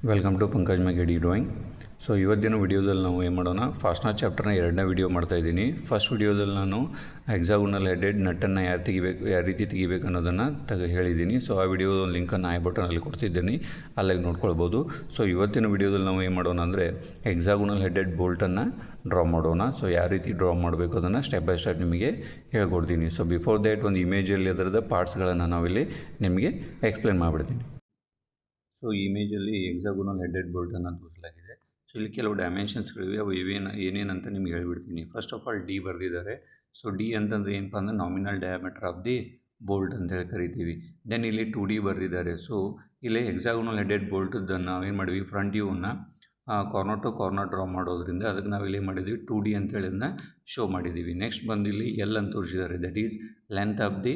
Welcome to Pankaj Megadi drawing. So ಇವತ್ತಿನ ವಿಡಿಯೋದಲ್ಲಿ ನಾವು ಏನು ಮಾಡೋಣ, ಫಾಸ್ಟ್ನರ್ ಚಾಪ್ಟರ್ನ ಎರಡನೇ ವಿಡಿಯೋ ಮಾಡ್ತಾಯಿದ್ದೀನಿ. ಫಸ್ಟ್ ವಿಡಿಯೋದಲ್ಲಿ ನಾನು ಎಕ್ಸಾಗೋನಲ್ ಹೆಡೆಡ್ ನಟ್ಟನ್ನು ಯಾವ ರೀತಿ ತೆಗಿಬೇಕು ಅನ್ನೋದನ್ನು ಹೇಳಿದ್ದೀನಿ. ಸೊ ಆ ವಿಡಿಯೋದ ಲಿಂಕನ್ನು ಐ ಬಟನಲ್ಲಿ ಕೊಡ್ತಿದ್ದೀನಿ, ಅಲ್ಲಿಗೆ ನೋಡ್ಕೊಳ್ಬೋದು. ಸೊ ಇವತ್ತಿನ ವಿಡಿಯೋದಲ್ಲಿ ನಾವು ಏನು ಮಾಡೋಣ ಅಂದರೆ ಎಕ್ಸಾಗೋನಲ್ ಹೆಡೆಡ್ ಬೋಲ್ಟನ್ನು ಡ್ರಾ ಮಾಡೋಣ. ಸೊ ಯಾವ ರೀತಿ ಡ್ರಾ ಮಾಡಬೇಕು ಅದನ್ನು ಸ್ಟೆಪ್ ಬೈ ಸ್ಟೆಪ್ ನಿಮಗೆ ಹೇಳ್ಕೊಡ್ತೀನಿ. ಸೊ ಬಿಫೋರ್ ದ್ಯಾಟ್ ಒಂದು ಇಮೇಜಲ್ಲಿ ಅದರದ ಪಾರ್ಟ್ಸ್ಗಳನ್ನು ನಾವಿಲ್ಲಿ ನಿಮಗೆ ಎಕ್ಸ್ಪ್ಲೇನ್ ಮಾಡಿಬಿಡ್ತೀನಿ. ಸೊ ಈ ಇಮೇಜಲ್ಲಿ ಎಕ್ಸಾಗೋನಲ್ ಹೆಡೆಡ್ ಬೋಲ್ಟನ್ನು ತೋರಿಸಲಾಗಿದೆ. ಸೊ ಇಲ್ಲಿ ಕೆಲವು ಡೈಮೆನ್ಷನ್ಸ್ಗಳಿವೆ, ಅವು ಏನೇನಂತ ನಿಮ್ಗೆ ಹೇಳ್ಬಿಡ್ತೀನಿ. ಫಸ್ಟ್ ಆಫ್ ಆಲ್ ಡಿ ಬರೆದಿದ್ದಾರೆ. ಸೊ ಡಿ ಅಂತಂದರೆ ಏನಪ್ಪ ಅಂದರೆ nominal diameter of the bolt ಅಂತೇಳಿ ಕರಿತೀವಿ. ದೆನ್ ಇಲ್ಲಿ 2D ಬರೆದಿದ್ದಾರೆ. ಸೊ ಇಲ್ಲಿ ಎಕ್ಸಾಗೋನಲ್ ಹೆಡೆಡ್ ಬೋಲ್ಟದ್ದು ನಾವೇನು ಮಾಡಿದ್ವಿ, ಫ್ರಂಟ್ ವ್ಯೂವನ್ನು ಕಾರ್ನರ್ ಟು ಕಾರ್ನರ್ ಡ್ರಾ ಮಾಡೋದ್ರಿಂದ ಅದಕ್ಕೆ ನಾವಿಲ್ಲಿ ಏನು ಮಾಡಿದ್ವಿ, 2D ಅಂತೇಳಿ ಅದನ್ನ ಶೋ ಮಾಡಿದ್ದೀವಿ. ನೆಕ್ಸ್ಟ್ ಬಂದಿಲ್ಲಿ ಎಲ್ ಅಂತ ತೋರಿಸಿದ್ದಾರೆ, that is length of the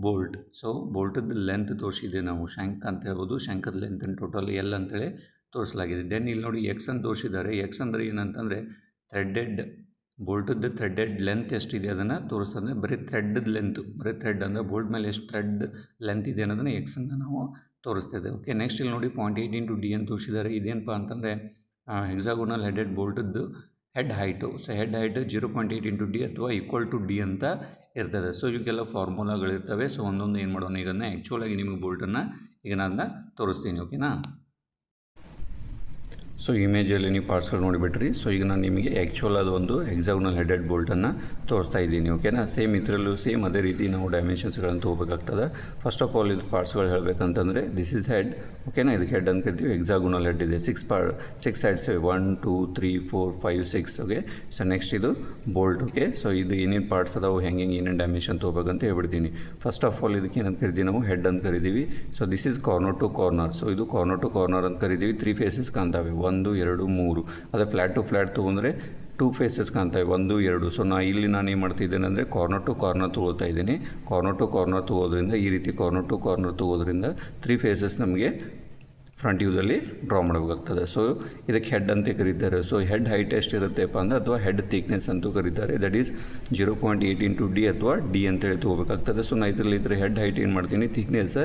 bolt. So ಬೋಲ್ಟದ್ದು ಲೆಂತ್ ತೋರಿಸಿದೆ ನಾವು, ಶಂಕ್ ಅಂತ ಹೇಳ್ಬೋದು. ಶಂಕದ ಲೆಂತ್ ಟೋಟಲ್ ಎಲ್ ಅಂತೇಳಿ ತೋರಿಸಲಾಗಿದೆ. ದೆನ್ ಇಲ್ಲಿ ನೋಡಿ ಎಕ್ಸ್ ಅಂತ ತೋರಿಸಿದ್ದಾರೆ. ಎಕ್ಸ್ ಅಂದರೆ ಏನಂತಂದರೆ ಥ್ರೆಡ್ಡೆಡ್ ಬೋಲ್ಟದ್ದು ಥ್ರೆಡ್ಡೆಡ್ ಲೆಂತ್ ಎಷ್ಟಿದೆ ಅದನ್ನು ತೋರಿಸ್ತಂದರೆ ಬರೀ ಥ್ರೆಡ್ದ ಲೆಂತ್, ಬರೀ ಥ್ರೆಡ್ ಅಂದರೆ ಬೋಲ್ಟ್ ಮೇಲೆ ಎಷ್ಟು ಥ್ರೆಡ್ ಲೆಂತ್ ಇದೆ ಅನ್ನೋದನ್ನು ಎಕ್ಸ್ ಅಂತ ನಾವು ತೋರಿಸ್ತೇವೆ. ಓಕೆ, ನೆಕ್ಸ್ಟ್ ಇಲ್ಲಿ ನೋಡಿ 0.8 into D ಅಂತ ತೋರಿಸಿದ್ದಾರೆ. ಇದೇನಪ್ಪ ಅಂತಂದರೆ ಹೆಕ್ಸಾಗೋನಲ್ ಹೆಡೆಡ್ ಬೋಲ್ಟದ್ದು head height. So head height 0.8 into D ಅಥವಾ ಈಕ್ವಲ್ ಟು D ಅಂತ ಇರ್ತದೆ. ಸೊ ಇವಕ್ಕೆಲ್ಲ ಫಾರ್ಮುಲಾಗಳಿರ್ತವೆ. ಸೊ ಒಂದೊಂದು ಏನು ಮಾಡೋಣ, ಈಗ ಆ್ಯಕ್ಚುಲಾಗಿ ನಿಮಗೆ ಬೋಲ್ಟನ್ನು ಈಗ ನಾನು ತೋರಿಸ್ತೀನಿ. ಓಕೆನಾ? ಸೊ ಇಮೇಜಲ್ಲಿ ನೀವು ಪಾರ್ಟ್ಸ್ಗಳು ನೋಡಿಬಿಟ್ರಿ. ಸೊ ಈಗ ನಾನು ನಿಮಗೆ ಆ್ಯಕ್ಚುಲ್ ಅದು ಒಂದು ಎಕ್ಸಾಗೋನಲ್ ಹೆಡೆಡ್ ಬೋಲ್ಟನ್ನು ತೋರಿಸ್ತಾ ಇದ್ದೀನಿ. ಓಕೆನಾ? ಸೇಮ್ ಇದರಲ್ಲೂ ಸೇಮ್ ಅದೇ ರೀತಿ ನಾವು ಡೈಮೆನ್ಷನ್ಸ್ಗಳನ್ನು ತೊಗೋಬೇಕಾಗ್ತದೆ. ಫಸ್ಟ್ ಆಫ್ ಆಲ್ ಇದು ಪಾರ್ಟ್ಸ್ಗಳು ಹೇಳಬೇಕಂತಂದರೆ ದಿಸ್ ಇಸ್ ಹೆಡ್. ಓಕೆನಾ? ಇದಕ್ಕೆ ಹೆಡ್ ಅಂತ ಕರಿತೀವಿ. ಎಕ್ಸಾಗೋನಲ್ ಹೆಡ್ ಇದೆ, 6 ಸೈಡ್ಸ್ 1 2 3 4 5 6. ಓಕೆ, ಸೊ ನೆಕ್ಸ್ಟ್ ಇದು ಬೋಲ್ಟ್. ಓಕೆ, ಸೊ ಇದು ಏನೇನು ಪಾರ್ಟ್ಸ್ ಅದಾವೆ, ಹೆಂಗೆ ಏನೇನು ಡೈಮೆನ್ಷನ್ ತೊಗೋಬೇಕಂತ ಹೇಳ್ಬಿಡ್ತೀನಿ. ಫಸ್ಟ್ ಆಫ್ ಆಲ್ ಇದಕ್ಕೆ ಏನಂತ ಕರಿತೀವಿ ನಾವು, ಹೆಡ್ ಅಂತ ಕರಿತೀವಿ. So this is corner to corner. So ಇದು ಕಾರ್ನರ್ ಟು ಕಾರ್ನರ್ ಅಂತ ಕರಿತೀವಿ. 3 ಫೇಸಸ್ ಕಾಣ್ತಾವೆ, 1 2 3. ಅದೇ ಫ್ಲ್ಯಾಟ್ ಟು ಫ್ಲ್ಯಾಟ್ ತೊಗೊಂಡ್ರೆ 2 ಫೇಸಸ್ ಕಾಣ್ತಾವೆ, 1 2. ಸೊ ಇಲ್ಲಿ ನಾನು ಏನು ಮಾಡ್ತಿದ್ದೇನೆ ಅಂದರೆ ಕಾರ್ನರ್ ಟು ಕಾರ್ನರ್ ತೊಗೊಳ್ತಾ ಇದ್ದೀನಿ. ಕಾರ್ನರ್ ಟು ಕಾರ್ನರ್ ತೊಗೋದ್ರಿಂದ ಈ ರೀತಿ ಕಾರ್ನರ್ ಟು ಕಾರ್ನರ್ ತೊಗೋದ್ರಿಂದ 3 ಫೇಸಸ್ ನಮಗೆ ಫ್ರಂಟ್ ವ್ಯೂದಲ್ಲಿ ಡ್ರಾ ಮಾಡಬೇಕಾಗ್ತದೆ. ಸೊ ಇದಕ್ಕೆ ಹೆಡ್ ಅಂತ ಕರೀತಾರೆ. ಸೊ ಹೆಡ್ ಹೈಟ್ ಎಷ್ಟಿರುತ್ತೆಪ್ಪ ಅಂದರೆ, ಅಥವಾ ಹೆಡ್ ಥಿಕ್ನೆಸ್ ಅಂತೂ ಕರೀತಾರೆ, ದಟ್ ಈಸ್ 0.8 into D ಅಥವಾ D ಅಂತೇಳಿ ತೊಗೋಬೇಕಾಗ್ತದೆ. ಸೊ ನಾನು ಇದರ ಹೆಡ್ ಹೈಟ್ ಏನು ಮಾಡ್ತೀನಿ, ಥಿಕ್ನೆಸ್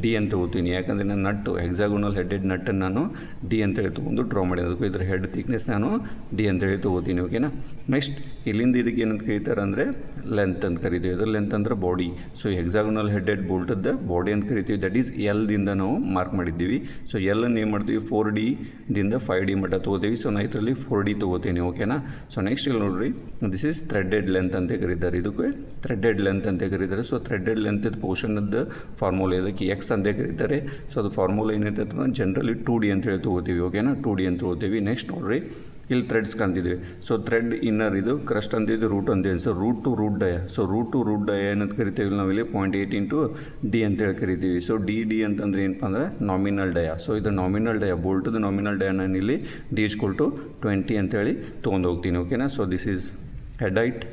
D ಅಂತ ತೊಗೋತೀನಿ. ಯಾಕಂದರೆ ನಾನು ನಟ್ಟು ಎಕ್ಸಾಗೋನಲ್ ಹೆಡೆಡ್ ನಟ್ಟನ್ನು ನಾನು D ಅಂತೇಳಿ ತೊಗೊಂಡು ಡ್ರಾ ಮಾಡಿರೋದಕ್ಕೂ ಇದರ ಹೆಡ್ ಥಿಕ್ನೆಸ್ ನಾನು D ಅಂತೇಳಿ ತೊಗೋತೀನಿ. ಓಕೆನಾ? ನೆಕ್ಸ್ಟ್ ಇಲ್ಲಿಂದ ಇದಕ್ಕೆ ಏನಂತ ಕರೀತಾರೆ ಅಂದರೆ ಲೆಂತ್ ಅಂತ ಕರಿತೀವಿ. ಇದರ ಲೆಂತ್ ಅಂದರೆ ಬಾಡಿ. ಸೊ ಎಕ್ಸಾಗೋನಲ್ ಹೆಡೆಡ್ ಬೋಲ್ಟದ್ದು ಬಾಡಿ ಅಂತ ಕರಿತೀವಿ, ದಟ್ ಈಸ್ ಎಲ್ದಿಂದ ನಾವು ಮಾರ್ಕ್ ಮಾಡಿದ್ದೀವಿ. ಸೊ ಎಲ್ಲನ್ನು ಏನು ಮಾಡ್ತೀವಿ, 4D ದಿಂದ 5D ಮಟ್ಟ ತೊಗೋತೀವಿ. ಸೊ ನಾನು ಇದರಲ್ಲಿ 4D ತೊಗೋತೀನಿ. ಓಕೆನಾ? ಸೊ ನೆಕ್ಸ್ಟ್ ಇಲ್ಲಿ ನೋಡಿರಿ, ದಿಸ್ ಈಸ್ ಥ್ರೆಡ್ಡೆಡ್ ಲೆಂತ್ ಅಂತ ಕರೀತಾರೆ. ಇದಕ್ಕೆ ಥ್ರೆಡ್ಡೆಡ್ ಲೆಂತ್ ಅಂತ ಕರೀತಾರೆ. ಸೊ ಥ್ರೆಡ್ಡೆಡ್ ಲೆಂತ್ ಪೋರ್ಷನದ್ದು ಫಾರ್ಮುಲಾ ಇದಕ್ಕೆ ಎಕ್ಸ್ ಅಂತ ಕರೀತಾರೆ. ಸೊ ಅದು ಫಾರ್ಮುಲಾ ಏನೈತೆ ಅಂದರೆ ಜನರಲಿ 2D ಅಂತೇಳಿ ತೊಗೋತೀವಿ. ಓಕೆನಾ? 2D ಅಂತ ತೊಗೋತೀವಿ. ನೆಕ್ಸ್ಟ್ ನೋಡಿರಿ, ಇಲ್ಲಿ ಥ್ರೆಡ್ಸ್ ಕಾಣ್ತಿದ್ವಿ. ಸೊ ಥ್ರೆಡ್ ಇನ್ನರ್ ಇದು ಕ್ರಸ್ಟ್ ಅಂತಿದ್ದು, ರೂಟ್ ಅಂತಿದೆ. So root to root dia. So root to root dia ಏನಂತ ಕರಿತೀವಿ ನಾವಿಲ್ಲಿ 0.8 into D ಅಂತೇಳಿ ಕರಿತೀವಿ. ಸೊ ಡಿ ಅಂತಂದರೆ ಏನಪ್ಪ ಅಂದರೆ ನಾಮಿನಲ್ ಡಯ. ಸೊ ಇದು ನಾಮಿನಲ್ ಡಯ, ಬೋಲ್ಟದು ನಾಮಿನಲ್ ಡಯ ನಾನು ಇಲ್ಲಿ D = 20 ಅಂತೇಳಿ ತೊಗೊಂಡು ಹೋಗ್ತೀನಿ. ಓಕೆನಾ? So this is head height,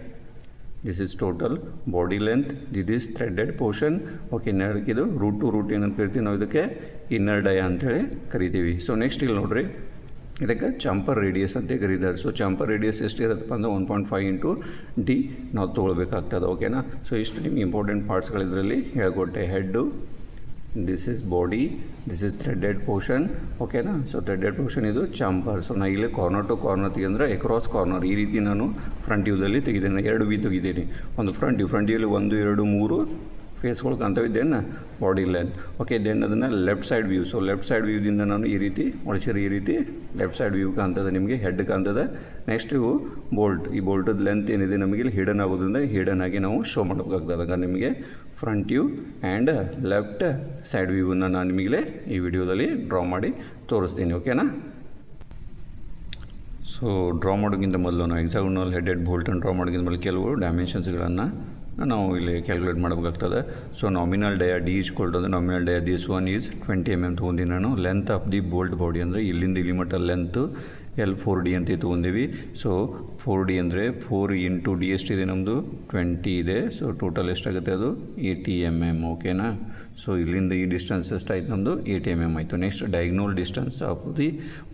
this is total body length, this is threaded portion. Okay, ಇನ್ನರ್ಕಿದು ರೂಟ್ ಟು ರೂಟ್ ಏನಂತ ಕರಿತೀವಿ ನಾವು, ಇದಕ್ಕೆ ಇನ್ನರ್ ಡಯ ಅಂಥೇಳಿ ಕರಿತೀವಿ. ಸೊ ನೆಕ್ಸ್ಟ್ ಇಲ್ಲಿ ನೋಡಿರಿ, ಇದಕ್ಕೆ ಚಾಂಪರ್ ರೇಡಿಯಸ್ ಅಂತ ಕರೀತಾರೆ. ಸೊ ಚಾಂಪರ್ ರೇಡಿಯಸ್ ಎಷ್ಟಿರುತ್ತಪ್ಪ ಅಂದರೆ 1.5 into D ನಾವು ತೊಗೊಳ್ಬೇಕಾಗ್ತದೆ. ಓಕೆನಾ? ಸೊ ಇಷ್ಟು ನಿಮ್ಗೆ ಇಂಪಾರ್ಟೆಂಟ್ ಪಾರ್ಟ್ಸ್ಗಳು ಇದರಲ್ಲಿ ಹೇಳ್ಕೊಟ್ಟೆ. Head, this is body, this is threaded portion. ಓಕೆನಾ? ಸೊ ಥ್ರೆಡೆಡ್ ಪೋರ್ಷನ್ ಇದು ಚಾಂಪರ್. ಸೊ ನಾನು ಇಲ್ಲಿ ಕಾರ್ನರ್ ಟು ಕಾರ್ನರ್ ತೆಗೆಂದರೆ ಎಕ್ರಾಸ್ ಕಾರ್ನರ್ ಈ ರೀತಿ ನಾನು ಫ್ರಂಟ್ ವ್ಯೂದಲ್ಲಿ ತೆಗೆದೇನೆ. 2 ವ್ಯೂ ತೆಗಿದ್ದೀನಿ. ಒಂದು ಫ್ರಂಟ್ ವ್ಯೂಲ್ಲಿ 1 2 3 ಫೇಸ್ಗಳು ಕಾಣ್ತವೆ. Then body length. Okay, then ಅದನ್ನು left side view. So left side ವ್ಯೂದಿಂದ ನಾನು ಈ ರೀತಿ ಒಳಸಿರಿ, ಈ ರೀತಿ ಲೆಫ್ಟ್ ಸೈಡ್ ವ್ಯೂ ಕಾಣ್ತದೆ, ನಿಮಗೆ ಹೆಡ್ ಕಾಣ್ತದೆ. ನೆಕ್ಸ್ಟ್ ಇವು ಬೋಲ್ಟ್. ಈ ಬೋಲ್ಟದ ಲೆಂತ್ ಏನಿದೆ ನಮಗೆ ಇಲ್ಲಿ ಹಿಡನ್ ಆಗೋದ್ರಿಂದ ಹಿಡನ್ ಆಗಿ ನಾವು ಶೋ ಮಾಡಬೇಕಾಗ್ತದೆ. ಆಗ ನಿಮಗೆ front view and left side ವ್ಯೂವನ್ನು ನಾನು ನಿಮಗೆ ಈ ವಿಡಿಯೋದಲ್ಲಿ ಡ್ರಾ ಮಾಡಿ ತೋರಿಸ್ತೀನಿ. ಓಕೆನಾ? ಸೊ ಡ್ರಾ ಮಾಡೋಕ್ಕಿಂತ ಮೊದಲು ನಾವು ಎಕ್ಸಾಗೋನಲ್ ಹೆಡೆಡ್ ಬೋಲ್ಟನ್ನು ಡ್ರಾ ಮಾಡೋಕ್ಕಿಂತ ಮೊದಲು ಕೆಲವು ಡೈಮೆನ್ಷನ್ಸ್ಗಳನ್ನು ನಾವು ಇಲ್ಲಿ ಕ್ಯಾಲ್ಕುಲೇಟ್ ಮಾಡಬೇಕಾಗ್ತದೆ. So nominal dia D = nominal dia this one is 20 mm ತೊಗೊಂಡು ನಾನು. Length of the bolt body ಅಂದರೆ ಇಲ್ಲಿಂದ ಇಲ್ಲಿ ಮಟ್ಟ ಲೆಂತು L4D ಅಂತ ತೊಗೊಂಡಿವಿ. ಸೊ 4D ಅಂದರೆ 4 into D ಎಷ್ಟಿದೆ ನಮ್ಮದು 20 ಇದೆ. ಸೊ ಟೋಟಲ್ ಎಷ್ಟಾಗುತ್ತೆ, ಅದು 80 mm. ಓಕೆನಾ? ಸೊ ಇಲ್ಲಿಂದ ಈ ಡಿಸ್ಟೆನ್ಸ್ ಎಷ್ಟಾಯ್ತು ನಮ್ಮದು 8 mm ಆಯಿತು. Next diagonal distance of the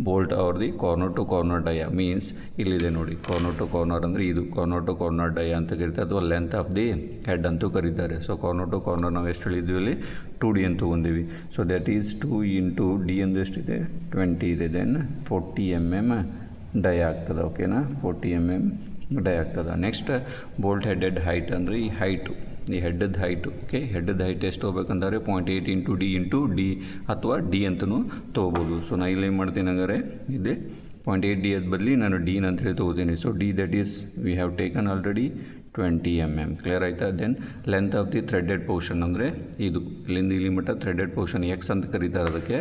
bolt or the corner to corner dia means ಇಲ್ಲಿದೆ ನೋಡಿ, ಕಾರ್ನರ್ ಟು ಕಾರ್ನರ್ ಅಂದರೆ ಇದು ಕಾರ್ನರ್ ಟು ಕಾರ್ನರ್ ಡಯ ಅಂತ ಕರೀತಾರೆ, ಅಥವಾ ಲೆಂತ್ ಆಫ್ ದಿ ಹೆಡ್ ಅಂತೂ ಕರೀತಾರೆ. ಸೊ ಕಾರ್ನರ್ ಟು ಕಾರ್ನರ್ ನಾವು ಎಷ್ಟು ಹೇಳಿದ್ವಿ ಅಲ್ಲಿ 2D ಅಂತ ತೊಗೊಂಡಿವಿ. So that is 2 into D ಅಂದರೆ ಎಷ್ಟಿದೆ 20 ಇದೆ, ದೆನ್ 40 mm ಡಯ ಆಗ್ತದೆ. ಓಕೆನಾ, 40 mm ಡೈ ಆಗ್ತದೆ. ನೆಕ್ಸ್ಟ್ ಬೋಲ್ಟ್ ಹೆಡೆಡ್ ಹೈಟ್ ಅಂದರೆ ಈ ಹೈಟು, ಈ ಹೆಡ್ಡದ ಹೈಟು. ಓಕೆ, ಹೆಡ್ಡದ ಹೈಟ್ ಎಷ್ಟು ತೊಗೋಬೇಕಂದ್ರೆ 0.8 ಇಂಟು ಡಿ ಅಥವಾ ಡಿ ಅಂತಲೂ ತೊಗೋಬೋದು. ಸೊ ನಾನು ಇಲ್ಲಿ ಏನು ಮಾಡ್ತೀನಿ ಹಂಗಾರೆ ಇದೆ 0.8 ಡಿ ಅದ ಬದಲಿ ನಾನು ಡಿ ಅಂತ ಹೇಳಿ ತೊಗೋತೀನಿ. So D that is we have taken already 20 mm. Clear ಆಯಿತಾ? Then length of the threaded portion ಅಂದರೆ ಇದು ಇಲ್ಲಿಂದ ಇಲ್ಲಿ ಮಟ್ಟ ಥ್ರೆಡೆಡ್ ಪೋರ್ಷನ್ ಎಕ್ಸ್ ಅಂತ ಕರೀತಾರೆ ಅದಕ್ಕೆ.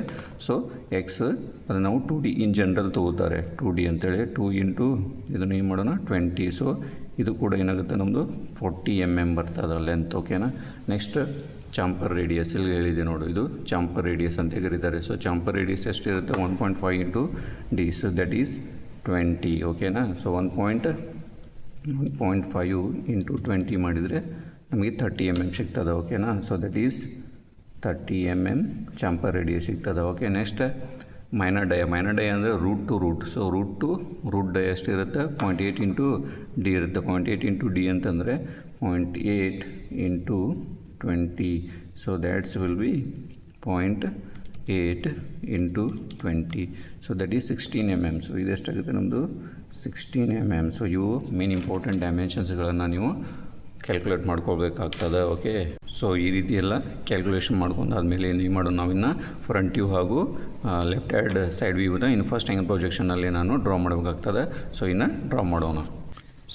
ಸೊ ಎಕ್ಸ್ ಅದು ನಾವು 2D ಇನ್ ಜನರಲ್ ತೊಗೋತಾರೆ, 2D ಅಂತೇಳಿ 2 ಇಂಟು ಇದನ್ನು ಏನು ಮಾಡೋಣ 20. ಸೊ ಇದು ಕೂಡ ಏನಾಗುತ್ತೆ ನಮ್ಮದು 40 mm ಬರ್ತದೆ ಲೆಂತ್. ಓಕೆನಾ, ನೆಕ್ಸ್ಟ್ ಚಾಂಪರ್ ರೇಡಿಯಸ್ ಇಲ್ಲಿ ಹೇಳಿದೆ ನೋಡು, ಇದು ಚಾಂಪರ್ ರೇಡಿಯಸ್ ಅಂತ ಕರೀತಾರೆ. ಸೊ ಚಾಂಪರ್ ರೇಡಿಯಸ್ ಎಷ್ಟಿರುತ್ತೆ 1.5 into D. So that is 20. ಓಕೆನಾ, ಸೊ 1.5 ಇಂಟು 20 ಮಾಡಿದರೆ ನಮಗೆ 30 mm ಸಿಗ್ತದೆ. ಓಕೆನಾ, so that is 30 mm chamfer radius ಸಿಗ್ತದೆ. ಓಕೆ, ನೆಕ್ಸ್ಟ್ ಮೈನರ್ ಡಯ ಅಂದರೆ root to root. So root dia ಎಷ್ಟಿರುತ್ತೆ 0.8 ಇಂಟು ಡಿ ಇರುತ್ತೆ. 0.8 ಇಂಟು ಡಿ ಅಂತಂದರೆ 0.8 into 20. So that's will be 0.8 into 20. So that is 16 mm. So ಇದೆಷ್ಟಾಗುತ್ತೆ ನಮ್ಮದು 16 mm. So ಇವು main important ಡೈಮೆನ್ಷನ್ಸ್ಗಳನ್ನು ನೀವು ಕ್ಯಾಲ್ಕುಲೇಟ್ ಮಾಡ್ಕೊಳ್ಬೇಕಾಗ್ತದೆ. ಓಕೆ, ಸೊ ಈ ರೀತಿ ಎಲ್ಲ ಕ್ಯಾಲ್ಕುಲೇಷನ್ ಮಾಡ್ಕೊಂಡಾದ್ಮೇಲೆ ಏನು ಮಾಡೋಣ ನಾವಿನ್ನು ಫ್ರಂಟ್ ವ್ಯೂ ಹಾಗೂ ಲೆಫ್ಟ್ ಹ್ಯಾಂಡ್ ಸೈಡ್ ವ್ಯೂನ ಇನ್ನು ಫಸ್ಟ್ ಆ್ಯಂಗಲ್ ಪ್ರೊಜೆಕ್ಷನಲ್ಲಿ ನಾನು ಡ್ರಾ ಮಾಡಬೇಕಾಗ್ತದೆ. ಸೊ ಇನ್ನು ಡ್ರಾ ಮಾಡೋಣ.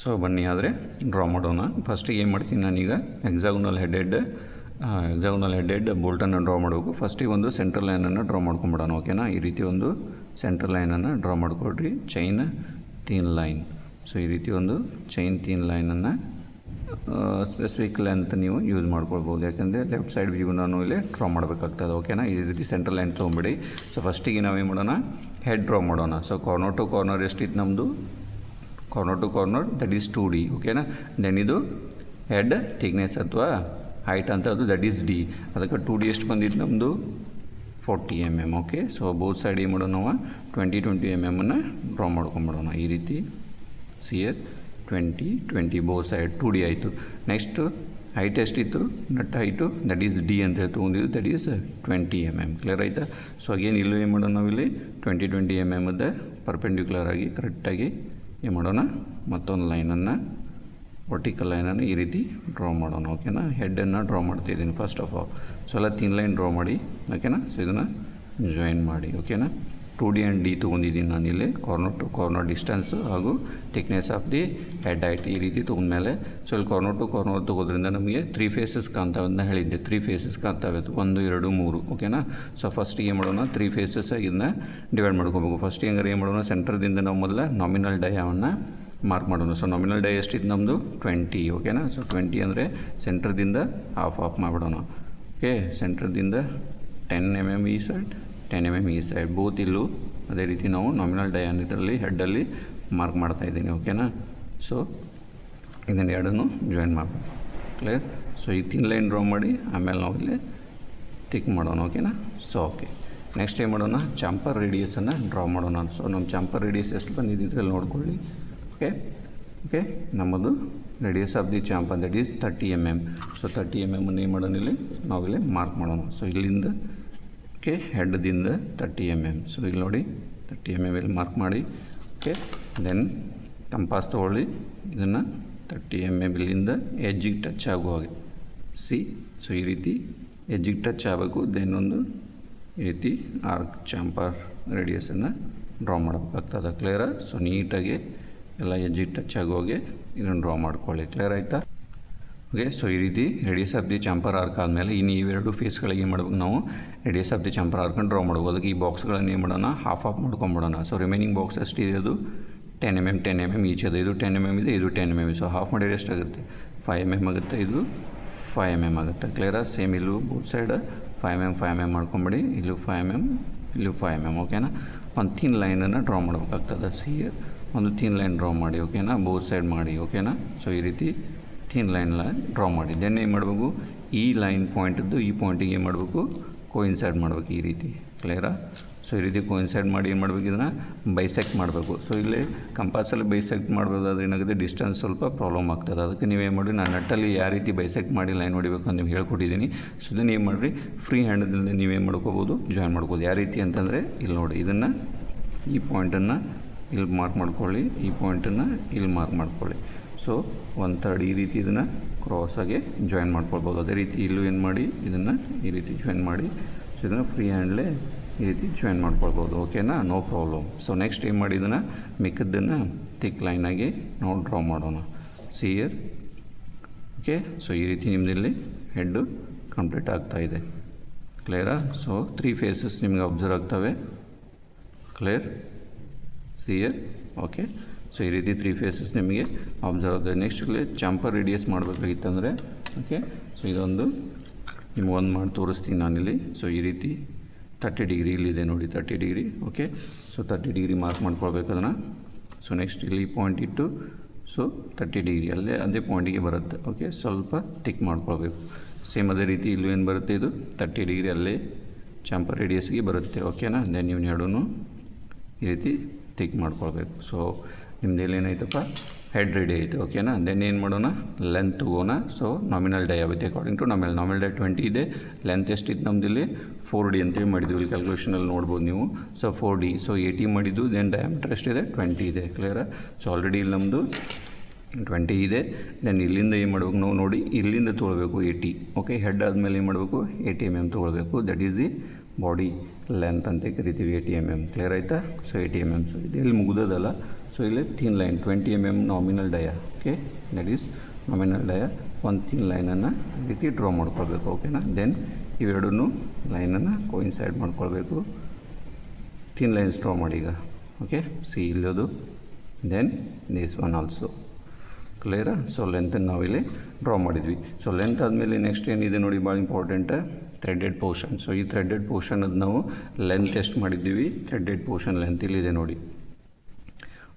ಸೊ ಬನ್ನಿ ಆದರೆ ಡ್ರಾ ಮಾಡೋಣ. ಫಸ್ಟಿಗೆ ಏನು ಮಾಡ್ತೀನಿ ನಾನೀಗ ಹೆಕ್ಸಾಗೋನಲ್ ಹೆಡೆಡ್ ಬೋಲ್ಟನ್ನು ಡ್ರಾ ಮಾಡಬೇಕು. ಫಸ್ಟಿಗೆ ಒಂದು ಸೆಂಟ್ರಲ್ ಲೈನನ್ನು ಡ್ರಾ ಮಾಡ್ಕೊಂಬಿಡೋಣ. ಓಕೆನಾ, ಈ ರೀತಿ ಒಂದು ಸೆಂಟ್ರಲ್ ಲೈನನ್ನು ಡ್ರಾ ಮಾಡಿಕೊಡ್ರಿ, ಚೈನ್ ಥೀನ್ ಲೈನ್. ಸೊ ಈ ರೀತಿ ಒಂದು ಚೈನ್ ಥೀನ್ ಲೈನನ್ನು ಸ್ಪೆಸಿಫಿಕ್ ಲೆಂತ್ ನೀವು ಯೂಸ್ ಮಾಡ್ಕೊಳ್ಬೋದು, ಯಾಕಂದರೆ ಲೆಫ್ಟ್ ಸೈಡ್ ವ್ಯೂ ನಾನು ಇಲ್ಲಿ ಡ್ರಾ ಮಾಡಬೇಕಾಗ್ತದೆ. ಓಕೆನಾ, ಈ ರೀತಿ ಸೆಂಟ್ರಲ್ ಲೈನ್ ತೊಗೊಂಬಿಡಿ. ಸೊ ಫಸ್ಟಿಗೆ ನಾವೇನು ಮಾಡೋಣ, ಹೆಡ್ ಡ್ರಾ ಮಾಡೋಣ. ಸೊ ಕಾರ್ನರ್ ಟು ಕಾರ್ನರ್ ಎಷ್ಟಿತ್ತು ನಮ್ಮದು, corner to corner that is 2D. ಓಕೆನಾ, ದೆನ್ ಇದು ಹೆಡ್ ಥಿಕ್ನೆಸ್ ಅಥವಾ ಹೈಟ್ ಅಂತ ಅದು ದಟ್ ಈಸ್ ಡಿ. ಅದಕ್ಕೆ 2D ಎಷ್ಟು ಬಂದಿದ್ದು ನಮ್ಮದು 40 mm. Okay, so both side ಏನು ಮಾಡೋಣ ನಾವು 20 mm ಡ್ರಾ ಮಾಡ್ಕೊಂಬಿಡೋಣ. ಈ ರೀತಿ ಸಿಯರ್ 20 ಬೋತ್ ಸೈಡ್ 2D ಆಯಿತು. ನೆಕ್ಸ್ಟು ಹೈಟ್ ಎಷ್ಟಿತ್ತು, nut height that is D ಅಂತ ಹೇಳಿ ತೊಗೊಂಡಿದ್ದು ದಟ್ ಈಸ್ 20 mm. ಕ್ಲಿಯರ್ ಆಯಿತಾ? ಸೊ ಅಗೇನ್ ಇಲ್ಲೂ ಏನು ಮಾಡೋಣ ನಾವಿಲ್ಲಿ 20 mm ಪರ್ಪೆಂಡಿಕ್ಯುಲರ್ ಆಗಿ ಕರೆಕ್ಟಾಗಿ ಏನು ಮಾಡೋಣ, ಮತ್ತೊಂದು ಲೈನನ್ನು ವರ್ಟಿಕಲ್ ಲೈನನ್ನು ಈ ರೀತಿ ಡ್ರಾ ಮಾಡೋಣ. ಓಕೆನಾ, ಹೆಡ್ಡನ್ನು ಡ್ರಾ ಮಾಡ್ತಾಯಿದ್ದೀನಿ ಫಸ್ಟ್ ಆಫ್ ಆಲ್. ಸೊ ಎಲ್ಲ ಥಿನ್ ಲೈನ್ ಡ್ರಾ ಮಾಡಿ. ಓಕೆನಾ, ಸೊ ಇದನ್ನು ಜಾಯಿನ್ ಮಾಡಿ. ಓಕೆನಾ, 2D ಆ್ಯಂಡ್ ಡಿ ತೊಗೊಂಡಿದ್ದೀನಿ ನಾನಿಲ್ಲಿ, ಕಾರ್ನರ್ ಟು ಕಾರ್ನರ್ ಡಿಸ್ಟೆನ್ಸ್ ಹಾಗೂ thickness of the head height ಈ ರೀತಿ ತೊಗೊಂಡ್ಮೇಲೆ ಸೊ ಇಲ್ಲಿ ಕಾರ್ನರ್ ಟು ಕಾರ್ನರ್ ತೊಗೋದ್ರಿಂದ ನಮಗೆ 3 ಫೇಸಸ್ ಕಾಣ್ತಾವೆ ಅಂತ ಹೇಳಿದ್ದೆ. 3 ಫೇಸಸ್ ಕಾಣ್ತಾವೆ, 1 2 3. ಓಕೆನಾ, ಸೊ ಫಸ್ಟಿಗೆ ಏನು ಮಾಡೋಣ, 3 ಫೇಸಸ್ ಇದನ್ನ ಡಿವೈಡ್ ಮಾಡ್ಕೋಬೇಕು. ಫಸ್ಟ್ ಹೆಂಗಾರೆ ಏನು ಮಾಡೋಣ, ಸೆಂಟರ್ದಿಂದ ನಾವು ಮೊದಲ ನಾಮಿನಲ್ ಡಯಾವನ್ನು ಮಾರ್ಕ್ ಮಾಡೋಣ. ಸೊ ನಾಮಿನಲ್ ಡೈ ಎಷ್ಟಿತ್ತು ನಮ್ಮದು 20. ಓಕೆನಾ, ಸೊ 20 ಅಂದರೆ ಸೆಂಟ್ರದಿಂದ ಆಫ್ ಮಾಡಿಬಿಡೋಣ. ಓಕೆ, ಸೆಂಟ್ರದಿಂದ 10 mm ಈ ಸೈಡ್ 10 mm ಈ ಸೈಡ್ ಬೋತ್ ಇಲ್ಲೂ ಅದೇ ರೀತಿ ನಾವು ನಾಮಿನಲ್ ಡೈ ಇದರಲ್ಲಿ ಹೆಡ್ಡಲ್ಲಿ ಮಾರ್ಕ್ ಮಾಡ್ತಾಯಿದ್ದೀನಿ. ಓಕೆನಾ, ಸೊ ಇದನ್ನು ಎರಡನ್ನು ಜಾಯಿನ್ ಮಾಡಬೇಕು. ಕ್ಲಿಯರ್? ಸೊ ಈ ಥಿನ್ ಲೈನ್ ಡ್ರಾ ಮಾಡಿ ಆಮೇಲೆ ನಾವು ಇಲ್ಲಿ ಟಿಕ್ ಮಾಡೋಣ. ಓಕೆನಾ, ಸೊ ಓಕೆ, ನೆಕ್ಸ್ಟ್ ಏನು ಮಾಡೋಣ, ಚಾಂಪರ್ ರೇಡಿಯಸನ್ನು ಡ್ರಾ ಮಾಡೋಣ. ಸೊ ನಮ್ಮ ಚಾಂಪರ್ ರೇಡಿಯಸ್ ಎಷ್ಟು ಬಂದಿದ್ದು ಇದರಲ್ಲಿ ನೋಡ್ಕೊಳ್ಳಿ. ಓಕೆ, ನಮ್ಮದು radius of the ಚಾಂಪರ್ that is 30 mm. So 30 mm ಅನ್ನು ಏನು ಮಾಡೋಣ, ಇಲ್ಲಿ ನಾವಿಲ್ಲಿ ಮಾರ್ಕ್ ಮಾಡೋಣ. ಸೊ ಇಲ್ಲಿಂದ ಓಕೆ ಹೆಡ್ದಿಂದ 30 mm. ಸೊ ಇಲ್ಲಿ ನೋಡಿ 30 mm ಇಲ್ಲಿ ಮಾರ್ಕ್ ಮಾಡಿ. ಓಕೆ, ದೆನ್ ಕಂಪಾಸ್ ತೊಗೊಳ್ಳಿ, ಇದನ್ನು 30 mm ಇಲ್ಲಿಂದ ಎಜ್ಜಿಗೆ ಟಚ್ ಆಗೋ ಹಾಗೆ ಸೊ ಈ ರೀತಿ ಎಜ್ಜಿಗೆ ಟಚ್ ಆಗಬೇಕು. ದೆನ್ ಒಂದು ಈ ರೀತಿ ಆರ್ಕ್ ಚಾಂಪರ್ ರೇಡಿಯಸನ್ನು ಡ್ರಾ ಮಾಡಬೇಕಾಗ್ತದೆ. ಕ್ಲಿಯರಾ? ಸೊ ನೀಟಾಗಿ ಎಲ್ಲ ಎಜ್ಜಿಗೆ ಟಚ್ ಆಗೋಗೆ ಇದನ್ನು ಡ್ರಾ ಮಾಡ್ಕೊಳ್ಳಿ. ಕ್ಲಿಯರ್ ಆಯಿತಾ? ಓಕೆ, ಸೊ ಈ ರೀತಿ radius of the chamfer arc ಆದಮೇಲೆ ಇನ್ನು ಇವೆರಡು ಫೇಸ್ಗಳಿಗೆ ಏನು ಮಾಡ್ಬೇಕು, ನಾವು ರೇಡಿಯಸ್ ಆಫ್ ದಿ ಚಾಂಪರ್ ಆರ್ಕನ್ನು ಡ್ರಾ ಮಾಡ್ಬೋದು. ಅದಕ್ಕೆ ಈ ಬಾಕ್ಸ್ಗಳನ್ನು ಏನು ಮಾಡೋಣ, ಹಾಫ್ ಮಾಡ್ಕೊಂಬಿಡೋಣ. ಸೊ ರಿಮೈನಿಂಗ್ ಬಾಕ್ಸ್ ಎಷ್ಟಿದೆ ಅದು 10 mm ಈಚ್ ಅದು. ಇದು 10 mm ಇದೆ, ಇದು 10 mm. ಸೊ ಹಾಫ್ ಮಾಡಿದ್ರೆ ಎಷ್ಟಾಗುತ್ತೆ 5 mm ಆಗುತ್ತೆ, ಇದು 5 mm ಆಗುತ್ತೆ. ಕ್ಲಿಯರಾ? ಸೇಮ್ ಇಲ್ಲೂ ಬೋತ್ ಸೈಡ್ 5 mm ಮಾಡ್ಕೊಂಬಿಡಿ. ಇಲ್ಲೂ 5 mm, ಇಲ್ಲೂ 5 mm. ಓಕೆನಾ, ಒಂದು ಥಿನ್ ಲೈನನ್ನು ಡ್ರಾ ಮಾಡಬೇಕಾಗ್ತದೆ. ಒಂದು ಥಿನ್ ಲೈನ್ ಡ್ರಾ ಮಾಡಿ. ಓಕೆನಾ, ಬೋತ್ ಸೈಡ್ ಮಾಡಿ. ಓಕೆನಾ, ಸೊ ಈ ರೀತಿ ಥಿನ್ ಲೈನ್ ಡ್ರಾ ಮಾಡಿ. ದೆನ್ ಏನು ಮಾಡಬೇಕು, ಈ ಲೈನ್ ಪಾಯಿಂಟದ್ದು ಈ ಪಾಯಿಂಟಿಗೆ ಏನು ಮಾಡಬೇಕು, ಕೋಇನ್ಸೈಡ್ ಮಾಡಬೇಕು ಈ ರೀತಿ. ಕ್ಲಿಯರಾ? ಸೊ ಈ ರೀತಿ ಕೋಇನ್ಸೈಡ್ ಮಾಡಿ ಏನು ಮಾಡಬೇಕು, ಇದನ್ನು ಬೈಸೆಕ್ಟ್ ಮಾಡಬೇಕು. ಸೊ ಇಲ್ಲಿ ಕಂಪಾಸಲ್ಲಿ ಬೈಸೆಕ್ಟ್ ಮಾಡ್ಬೋದಾದ್ರೆ ಏನಾಗುತ್ತೆ, ಡಿಸ್ಟೆನ್ಸ್ ಸ್ವಲ್ಪ ಪ್ರಾಬ್ಲಮ್ ಆಗ್ತದೆ. ಅದಕ್ಕೆ ನೀವೇನು ಮಾಡಿ, ನಾನು ನಟ್ಟಲ್ಲಿ ಯಾವ ರೀತಿ ಬೈಸೆಕ್ಟ್ ಮಾಡಿ ಲೈನ್ ಹೊಡಿಬೇಕು ಅಂತ ನಿಮ್ಗೆ ಹೇಳ್ಕೊಟ್ಟಿದ್ದೀನಿ. ಸೊ ಇದನ್ನು ಏನು ಮಾಡಿರಿ, ಫ್ರೀ ಹ್ಯಾಂಡದಿಂದ ನೀವೇನು ಮಾಡ್ಕೋಬೋದು, ಜಾಯಿನ್ ಮಾಡ್ಬೋದು. ಯಾವ ರೀತಿ ಅಂತಂದರೆ ಇಲ್ಲಿ ನೋಡಿ, ಇದನ್ನು ಈ ಪಾಯಿಂಟನ್ನು ಇಲ್ಲಿ ಮಾರ್ಕ್ ಮಾಡ್ಕೊಳ್ಳಿ, ಈ ಪಾಯಿಂಟನ್ನು ಇಲ್ಲಿ ಮಾರ್ಕ್ ಮಾಡ್ಕೊಳ್ಳಿ. ಸೊ 1/3 ಈ ರೀತಿ ಇದನ್ನು ಕ್ರಾಸಾಗಿ ಜಾಯಿನ್ ಮಾಡ್ಕೊಳ್ಬೋದು. ಅದೇ ರೀತಿ ಇಲ್ಲೂ ಏನು ಮಾಡಿ, ಇದನ್ನು ಈ ರೀತಿ ಜಾಯಿನ್ ಮಾಡಿ. ಸೊ ಇದನ್ನು ಫ್ರೀ ಹ್ಯಾಂಡ್ಲೇ ಈ ರೀತಿ ಜಾಯಿನ್ ಮಾಡ್ಕೊಳ್ಬೋದು. ಓಕೆನಾ? No problem. ಸೊ ನೆಕ್ಸ್ಟ್ ಏನು ಮಾಡಿ, ಇದನ್ನು ಮಿಕ್ಕದ್ದನ್ನು ಥಿಕ್ ಲೈನಾಗಿ ನಾವು ಡ್ರಾ ಮಾಡೋಣ. C here. ಓಕೆ, ಸೊ ಈ ರೀತಿ ನಿಮ್ಮದಿಲ್ಲಿ ಹೆಡ್ಡು ಕಂಪ್ಲೀಟ್ ಆಗ್ತಾಯಿದೆ. ಕ್ಲಿಯರಾ? ಸೊ 3 ಫೇಸಸ್ ನಿಮಗೆ ಅಬ್ಸರ್ವ್ ಆಗ್ತವೆ. Clear? C here. Okay, so ಈ ರೀತಿ 3 ಫೇಸಸ್ ನಿಮಗೆ ಅಬ್ಸರ್ವ್ ಆಗ್ತದೆ. ನೆಕ್ಸ್ಟ್ ಇಲ್ಲಿ ಚಾಂಪರ್ ರೇಡಿಯಸ್ ಮಾಡಬೇಕಾಗಿತ್ತಂದರೆ, ಓಕೆ, ಸೊ ಇದೊಂದು ನಿಮ್ಗೆ ಒಂದು ಮಾಡಿ ತೋರಿಸ್ತೀನಿ ನಾನಿಲ್ಲಿ. ಸೊ ಈ ರೀತಿ 30 ಡಿಗ್ರಿ ಇಲ್ಲಿದೆ ನೋಡಿ, 30 degree. Okay, so 30 degree mark ಮಾಡ್ಕೊಳ್ಬೇಕು ಅದನ್ನು. ಸೊ ನೆಕ್ಸ್ಟ್ ಇಲ್ಲಿ ಪಾಯಿಂಟ್ ಇಟ್ಟು, ಸೊ 30 ಡಿಗ್ರಿ ಅಲ್ಲೇ ಅದೇ ಪಾಯಿಂಟಿಗೆ ಬರುತ್ತೆ. ಓಕೆ, ಸ್ವಲ್ಪ ಥಿಕ್ ಮಾಡ್ಕೊಳ್ಬೇಕು. ಸೇಮ್ ಅದೇ ರೀತಿ ಇಲ್ಲೂ ಏನು ಬರುತ್ತೆ, ಇದು 30 ಡಿಗ್ರಿ ಅಲ್ಲೇ ಚಾಂಪರ್ ರೇಡಿಯಸ್ಗೆ ಬರುತ್ತೆ. ಓಕೆನಾ? ದೆನ್ ನೀವು ಎರಡೂ ಈ ರೀತಿ ಥಿಕ್ ಮಾಡ್ಕೊಳ್ಬೇಕು. ಸೊ ನಿಮ್ದು ಏನಾಯ್ತಪ್ಪ, ಹೆಡ್ ರೆಡಿ ಆಯಿತು. ಓಕೆನಾ? ದೆನ್ ಏನು ಮಾಡೋಣ, ಲೆಂತ್ ತಗೋಣ. ಸೊ ನಾಮಿನಲ್ ಡೈ ಆಗುತ್ತೆ ಅಕಾರ್ಡಿಂಗ್ ಟು ನಾಮಿನಲ್ ಡೈ 20 ಇದೆ. ಲೆಂತ್ ಎಷ್ಟಿತ್ತು ನಮ್ಮದಿಲ್ಲಿ 4D ಅಂತೇಳಿ ಮಾಡಿದ್ವಿ. ಇಲ್ಲಿ ಕ್ಯಾಲ್ಕುಲೇಷನಲ್ಲಿ ನೋಡ್ಬೋದು ನೀವು. ಸೊ 4D, ಸೊ 80 ಮಾಡಿದ್ದು. ದೆನ್ ಡಯಾಮೀಟರ್ ಎಷ್ಟಿದೆ, 20 ಇದೆ. ಕ್ಲಿಯರಾ? ಸೊ ಆಲ್ರೆಡಿ ಇಲ್ಲಿ ನಮ್ಮದು 20 ಇದೆ. ದೆನ್ ಇಲ್ಲಿಂದ ಏನು ಮಾಡಬೇಕು ನಾವು ನೋಡಿ, ಇಲ್ಲಿಂದ ತೊಗೊಳ್ಬೇಕು 80. ಓಕೆ, ಹೆಡ್ ಆದಮೇಲೆ ಏನು ಮಾಡಬೇಕು, 80 mm ತೊಗೊಳ್ಬೇಕು. That is the body length ಅಂತ ಕರಿತೀವಿ, 80 mm. ಕ್ಲಿಯರ್ ಆಯಿತಾ? So 80 mm. ಸೊ ಇದು ಎಲ್ಲಿ ಮುಗಿದೋದಲ್ಲ. ಸೊ ಇಲ್ಲಿ thin line 20 mm nominal dia. Okay, that is nominal dia. ಒಂದು ಥಿನ್ ಲೈನನ್ನು ಈ ರೀತಿ ಡ್ರಾ ಮಾಡ್ಕೊಳ್ಬೇಕು. ಓಕೆನಾ? ದೆನ್ ಇವೆರಡೂ ಲೈನನ್ನು ಕೋಇನ್ಸೈಡ್ ಮಾಡ್ಕೊಳ್ಬೇಕು. ಥಿನ್ ಲೈನ್ಸ್ ಡ್ರಾ ಮಾಡಿ ಈಗ. ಓಕೆ, ಸಿ ಇಲ್ಲೋದು. Then this one also. ಕ್ಲಿಯರಾ? ಸೊ ಲೆಂತನ್ನು ನಾವಿಲ್ಲಿ ಡ್ರಾ ಮಾಡಿದ್ವಿ. ಸೊ ಲೆಂತ್ ಆದಮೇಲೆ ನೆಕ್ಸ್ಟ್ ಏನಿದೆ ನೋಡಿ, ಭಾಳ ಇಂಪಾರ್ಟೆಂಟ್, ಥ್ರೆಡೆಡ್ ಪೋರ್ಷನ್. ಸೊ ಈ ಥ್ರೆಡೆಡ್ ಪೋರ್ಷನ್ ಅದು ನಾವು ಲೆಂತ್ ಎಷ್ಟು ಮಾಡಿದ್ದೀವಿ, ಥ್ರೆಡೆಡ್ ಪೋರ್ಷನ್ ಲೆಂತ್ ಇಲ್ಲಿದೆ ನೋಡಿ.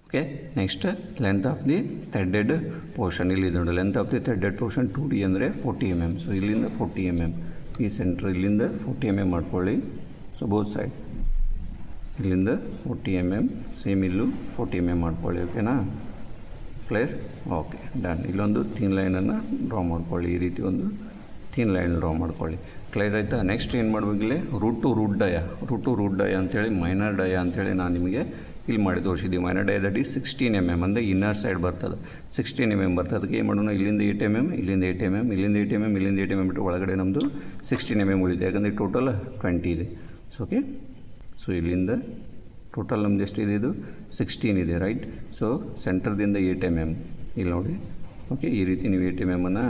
Okay, next length of the threaded portion ಇಲ್ಲಿದೆ ನೋಡಿ. Length of the threaded portion 2D ಅಂದರೆ 40 mm. ಸೊ ಇಲ್ಲಿಂದ 40 mm ಈ ಸೆಂಟ್ರ್ ಇಲ್ಲಿಂದ 40 mm ಮಾಡ್ಕೊಳ್ಳಿ. ಸೊ ಬೋತ್ ಸೈಡ್ ಇಲ್ಲಿಂದ 40 mm, ಸೇಮ್ ಇಲ್ಲೂ 40 mm ಮಾಡ್ಕೊಳ್ಳಿ. ಓಕೆನಾ? ಕ್ಲಿಯರ್? Okay, done. ಇಲ್ಲೊಂದು ಥಿನ್ ಲೈನನ್ನು ಡ್ರಾ ಮಾಡ್ಕೊಳ್ಳಿ. ಈ ರೀತಿ ಒಂದು ಥಿನ್ ಲೈನ್ ಡ್ರಾ ಮಾಡ್ಕೊಳ್ಳಿ. ಕ್ಲಿಯರ್ ಆಯಿತಾ? ನೆಕ್ಸ್ಟ್ ಏನು ಮಾಡಬೇಕಿಲ್ಲಿ, ರೂಟ್ ಟು ರೂಟ್ ಡಯ ಅಂಥೇಳಿ ಮೈನರ್ ಡಯ ಅಂಥೇಳಿ ನಾನು ನಿಮಗೆ ಇಲ್ಲಿ ಮಾಡಿ ತೋರಿಸಿದ್ದೀವಿ. ಮೈನರ್ ಡಯ ದಟ್ ಈಸ್ 16 mm ಅಂದರೆ ಇನ್ನರ್ ಸೈಡ್ ಬರ್ತದೆ. 16 mm ಬರ್ತದೆ. ಅದಕ್ಕೆ ಏನು ಮಾಡೋಣ, ಇಲ್ಲಿಂದ 8 mm, ಇಲ್ಲಿಂದ 8 mm, ಇಲ್ಲಿಂದ 8 mm, ಇಲ್ಲಿಂದ 8 mm ಬಿಟ್ಟು ಒಳಗಡೆ ನಮ್ಮದು 16 mm ಉಳಿದೆ. ಯಾಕಂದರೆ ಟೋಟಲ್ 20 ಇದೆ. ಸೊ ಓಕೆ, ಸೊ ಇಲ್ಲಿಂದ ಟೋಟಲ್ ನಮ್ದು ಎಷ್ಟಿದೆ, ಇದು 16 ಇದೆ. ರೈಟ್? ಸೊ ಸೆಂಟರ್ದಿಂದ 8 mm ಇಲ್ಲಿ ನೋಡಿ. ಓಕೆ, ಈ ರೀತಿ ನೀವು 8 mm ಅನ್ನು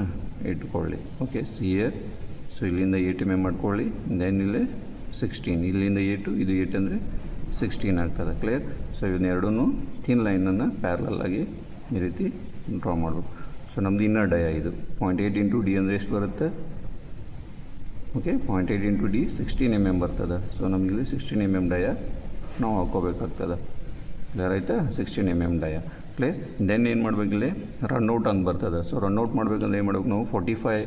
ಇಟ್ಕೊಳ್ಳಿ. Okay, see here. ಸೊ ಇಲ್ಲಿಂದ 8 mm ಮಾಡ್ಕೊಳ್ಳಿ. ದೆನ್ ಇಲ್ಲೇ 16, ಇಲ್ಲಿಂದ 8, ಇದು 8 ಅಂದರೆ 16 ಆಗ್ತದೆ. ಕ್ಲಿಯರ್? ಸೊ ಇವನ್ನೆರಡೂ ಥಿನ್ ಲೈನನ್ನು ಪ್ಯಾರಲಾಗಿ ಈ ರೀತಿ ಡ್ರಾ ಮಾಡಬೇಕು. ಸೊ ನಮ್ಮದು ಇನ್ನರ್ ಡಯ ಇದು 0.8 ಇಂಟು ಡಿ ಅಂದರೆ ಎಷ್ಟು ಬರುತ್ತೆ? ಓಕೆ, 0.8 ಇಂಟು ಡಿ 16 mm ಬರ್ತದೆ. ಸೊ ನಮಗಿಲ್ಲಿ 16 mm ಡಯ ನಾವು ಹಾಕ್ಕೋಬೇಕಾಗ್ತದೆ. ಕ್ಲಿಯರ್ ಆಯಿತಾ? 16 mm ಡಯ. ಕ್ಲಿಯರ್? ದೆನ್ ಏನು ಮಾಡಬೇಕಿಲ್ಲಿ, ರನ್ಔಟ್ ಅಂತ ಬರ್ತದೆ. ಸೊ ರನ್ಔಟ್ ಮಾಡಬೇಕಂದ್ರೆ ಏನು ಮಾಡಬೇಕು ನಾವು, 45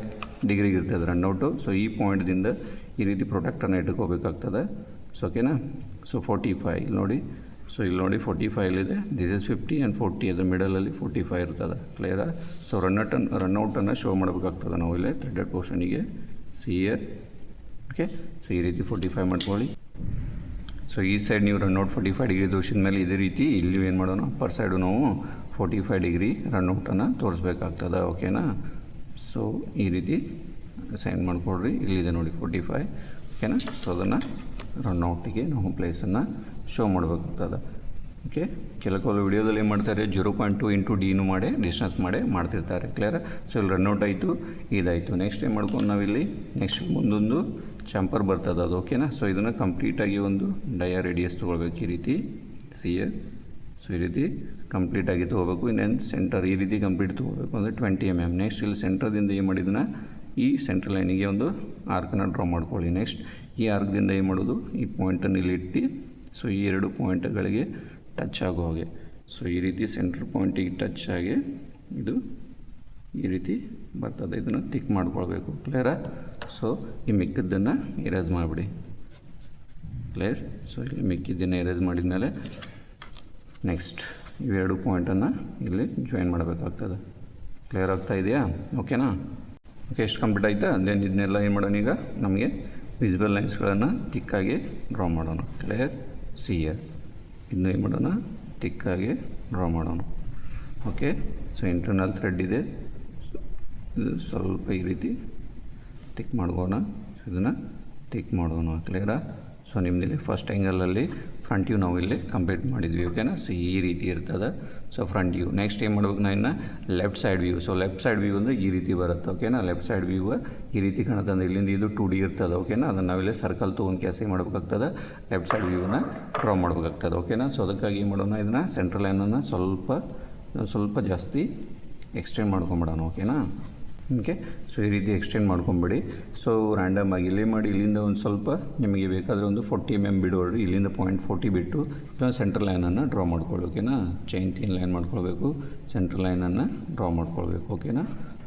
ಡಿಗ್ರಿಗೆ ಇರ್ತದೆ ರನ್ಔಟು. ಸೊ ಈ ಪಾಯಿಂಟ್ದಿಂದ ಈ ರೀತಿ ಪ್ರೊಟೆಕ್ಟನ್ನು ಇಟ್ಕೋಬೇಕಾಗ್ತದೆ. ಸೊ ಓಕೆನಾ? ಸೊ 45 ಇಲ್ಲಿ ನೋಡಿ. ಸೊ ಇಲ್ಲಿ ನೋಡಿ 45 ಇಲ್ಲಿದೆ. ದಿಸ್ ಇಸ್ 50 ಆ್ಯಂಡ್ 40 ಅದರ ಮಿಡಲಲ್ಲಿ 45 ಇರ್ತದೆ. ಕ್ಲಿಯರಾ? ಸೊ ರನ್ಔಟನ್ನು ಶೋ ಮಾಡಬೇಕಾಗ್ತದೆ ನಾವು ಇಲ್ಲಿ ಥ್ರೆಡೆಡ್ ಪೋರ್ಷನಿಗೆ. See here. ಓಕೆ, ಸೊ ಈ ರೀತಿ 45 ಮಾಡ್ಕೊಳ್ಳಿ. ಸೊ ಈ ಸೈಡ್ ನೀವು ರನ್ಔಟ್ 45 ಡಿಗ್ರಿ ತೋರಿಸಿದ ಮೇಲೆ ಇದೇ ರೀತಿ ಇಲ್ಲಿ ಏನು ಮಾಡೋಣ, ಅಪ್ಪರ್ ಸೈಡು ನಾವು 45 ಡಿಗ್ರಿ ರನ್ಔಟನ್ನು ತೋರಿಸ್ಬೇಕಾಗ್ತದೆ. ಓಕೆನಾ? ಸೊ ಈ ರೀತಿ ಸೈನ್ ಮಾಡಿಕೊಡ್ರಿ. ಇಲ್ಲಿದೆ ನೋಡಿ 45. ಓಕೆನಾ? ಸೊ ಅದನ್ನು ರನ್ಔಟಿಗೆ ನಾವು ಪ್ಲೇಸನ್ನು ಶೋ ಮಾಡಬೇಕಾಗ್ತದೆ. ಓಕೆ, ಕೆಲವು ವಿಡಿಯೋದಲ್ಲಿ ಏನು ಮಾಡ್ತಾರೆ, 0.2 ಇಂಟು ಡಿನೂ ಮಾಡಿ ಡಿಸ್ಟೆನ್ಸ್ ಮಾಡ್ತಿರ್ತಾರೆ. ಕ್ಲಿಯರ್? ಸೊ ಇಲ್ಲಿ ರನ್ಔಟ್ ಆಯಿತು, ಇದಾಯಿತು. ನೆಕ್ಸ್ಟ್ ಏನು ಮಾಡ್ಕೊಂಡು ನಾವಿಲ್ಲಿ ನೆಕ್ಸ್ಟ್ ಮುಂದೊಂದು ಚಾಂಪರ್ ಬರ್ತದೆ ಅದು. ಓಕೆನಾ? ಸೊ ಇದನ್ನು ಕಂಪ್ಲೀಟಾಗಿ ಒಂದು ಡಯ ರೇಡಿಯಸ್ ತೊಗೊಳ್ಬೇಕು ಈ ರೀತಿ. C A. ಸೊ ಈ ರೀತಿ ಕಂಪ್ಲೀಟಾಗಿ ತೊಗೋಬೇಕು. ಇನ್ನೇನು ಸೆಂಟರ್ ಈ ರೀತಿ ಕಂಪ್ಲೀಟ್ ತೊಗೋಬೇಕು ಅಂದರೆ 20 mm. ನೆಕ್ಸ್ಟ್ ಇಲ್ಲಿ ಸೆಂಟರ್ದಿಂದ ಏನು ಮಾಡಿದ್ದನ್ನ ಈ ಸೆಂಟ್ರ್ ಲೈನಿಗೆ ಒಂದು ಆರ್ಕನ್ನು ಡ್ರಾ ಮಾಡ್ಕೊಳ್ಳಿ. ನೆಕ್ಸ್ಟ್ ಈ ಆರ್ಕ್ದಿಂದ ಏನು ಮಾಡೋದು, ಈ ಪಾಯಿಂಟನ್ನು ಇಲ್ಲಿ ಇಟ್ಟು ಸೊ ಈ ಎರಡು ಪಾಯಿಂಟ್ಗಳಿಗೆ ಟಚ್ ಆಗೋ ಹಾಗೆ. ಸೊ ಈ ರೀತಿ ಸೆಂಟ್ರ್ ಪಾಯಿಂಟಿಗೆ ಟಚ್ ಆಗಿ ಇದು ಈ ರೀತಿ ಬರ್ತದೆ. ಇದನ್ನು ತಿಕ್ ಮಾಡ್ಕೊಳ್ಬೇಕು. ಕ್ಲಿಯರಾ? ಸೊ ಈ ಮಿಕ್ಕಿದ್ದನ್ನು ಎರೇಸ್ ಮಾಡಿಬಿಡಿ. ಕ್ಲಿಯರ್? ಸೊ ಇಲ್ಲಿ ಮಿಕ್ಕಿದ್ದನ್ನು ಎರೇಸ್ ಮಾಡಿದ ಮೇಲೆ ನೆಕ್ಸ್ಟ್ ಇವೆರಡು ಪಾಯಿಂಟನ್ನು ಇಲ್ಲಿ ಜಾಯಿನ್ ಮಾಡಬೇಕಾಗ್ತದೆ. ಕ್ಲಿಯರ್ ಆಗ್ತಾ ಇದೆಯಾ? ಓಕೆನಾ? ಓಕೆ, ಎಷ್ಟು ಕಂಪ್ಲೀಟ್ ಆಯಿತಾ? ದೆನ್ ಇದನ್ನೆಲ್ಲ ಏನು ಮಾಡೋಣ, ಈಗ ನಮಗೆ ವಿಸಿಬಲ್ ಲೈನ್ಸ್ಗಳನ್ನು ತಿಕ್ಕಾಗಿ ಡ್ರಾ ಮಾಡೋಣ. ಕ್ಲಿಯರ್? ಸಿ ಇಯರ್ ಇದನ್ನು ಏನು ಮಾಡೋಣ, ತಿಕ್ಕಾಗಿ ಡ್ರಾ ಮಾಡೋಣ. ಓಕೆ, ಸೊ ಇಂಟರ್ನಲ್ ಥ್ರೆಡ್ ಇದೆ, ಇದು ಸ್ವಲ್ಪ ಈ ರೀತಿ ತಿಕ್ ಮಾಡ್ಕೋಣ. ಇದನ್ನು ತಿಕ್ ಮಾಡೋಣ. ಕ್ಲಿಯರಾ? ಸೊ ನಿಮ್ಮದಿಲ್ಲಿ ಫಸ್ಟ್ ಆ್ಯಂಗಲಲ್ಲಿ ಫ್ರಂಟ್ ವ್ಯೂ ನಾವು ಇಲ್ಲಿ ಕಂಪ್ಲೀಟ್ ಮಾಡಿದ್ವಿ. ಓಕೆನಾ? ಸೊ ಈ ರೀತಿ ಇರ್ತದೆ. So front view. ನೆಕ್ಸ್ಟ್ ಏನು ಮಾಡ್ಬೇಕು, ನಾನು ಇನ್ನು left side view. So left side view ಅಂದರೆ ಈ ರೀತಿ ಬರುತ್ತೆ. ಓಕೆನಾ? ಲೆಫ್ಟ್ ಸೈಡ್ ವ್ಯೂ ಈ ರೀತಿ ಕಾಣುತ್ತೆ. ಅಂದರೆ ಇಲ್ಲಿಂದ ಇದು 2D ಇರ್ತದೆ. ಓಕೆನಾ? ಅದನ್ನು ನಾವಿಲ್ಲಿ ಸರ್ಕಲ್ ತೊಗೊಂಡು ಕೆಲಸ ಮಾಡಬೇಕಾಗ್ತದೆ. ಲೆಫ್ಟ್ ಸೈಡ್ ವ್ಯೂನ ಡ್ರಾ ಮಾಡಬೇಕಾಗ್ತದೆ. ಓಕೆನಾ? ಸೊ ಅದಕ್ಕಾಗಿ ಏನು ಮಾಡೋಣ, ಇದನ್ನು ಸೆಂಟ್ರಲ್ ಲೈನನ್ನು ಸ್ವಲ್ಪ ಜಾಸ್ತಿ ಎಕ್ಸ್ಟೆಂಡ್ ಮಾಡ್ಕೊಂಬಿಡೋಣ. ಓಕೆನಾ? ಓಕೆ, ಸೊ ಈ ರೀತಿ ಎಕ್ಸ್ಟೆಂಡ್ ಮಾಡ್ಕೊಂಬಿಡಿ. ಸೊ ರ್ಯಾಂಡಮ್ ಆಗಿ ಇಲ್ಲೇ ಮಾಡಿ, ಇಲ್ಲಿಂದ ಒಂದು ಸ್ವಲ್ಪ ನಿಮಗೆ ಬೇಕಾದರೆ ಒಂದು 40 mm ಬಿಡೋರಿ. ಇಲ್ಲಿಂದ 0.40 ಬಿಟ್ಟು ಸೆಂಟ್ರಲ್ ಲೈನನ್ನು ಡ್ರಾ ಮಾಡ್ಕೊಳ್ಳಿ. ಓಕೆನಾ? ಚೈನ್ ಥೀನ್ ಲೈನ್ ಮಾಡ್ಕೊಳ್ಬೇಕು, ಸೆಂಟ್ರಲ್ ಲೈನನ್ನು ಡ್ರಾ ಮಾಡ್ಕೊಳ್ಬೇಕು. ಓಕೆನಾ?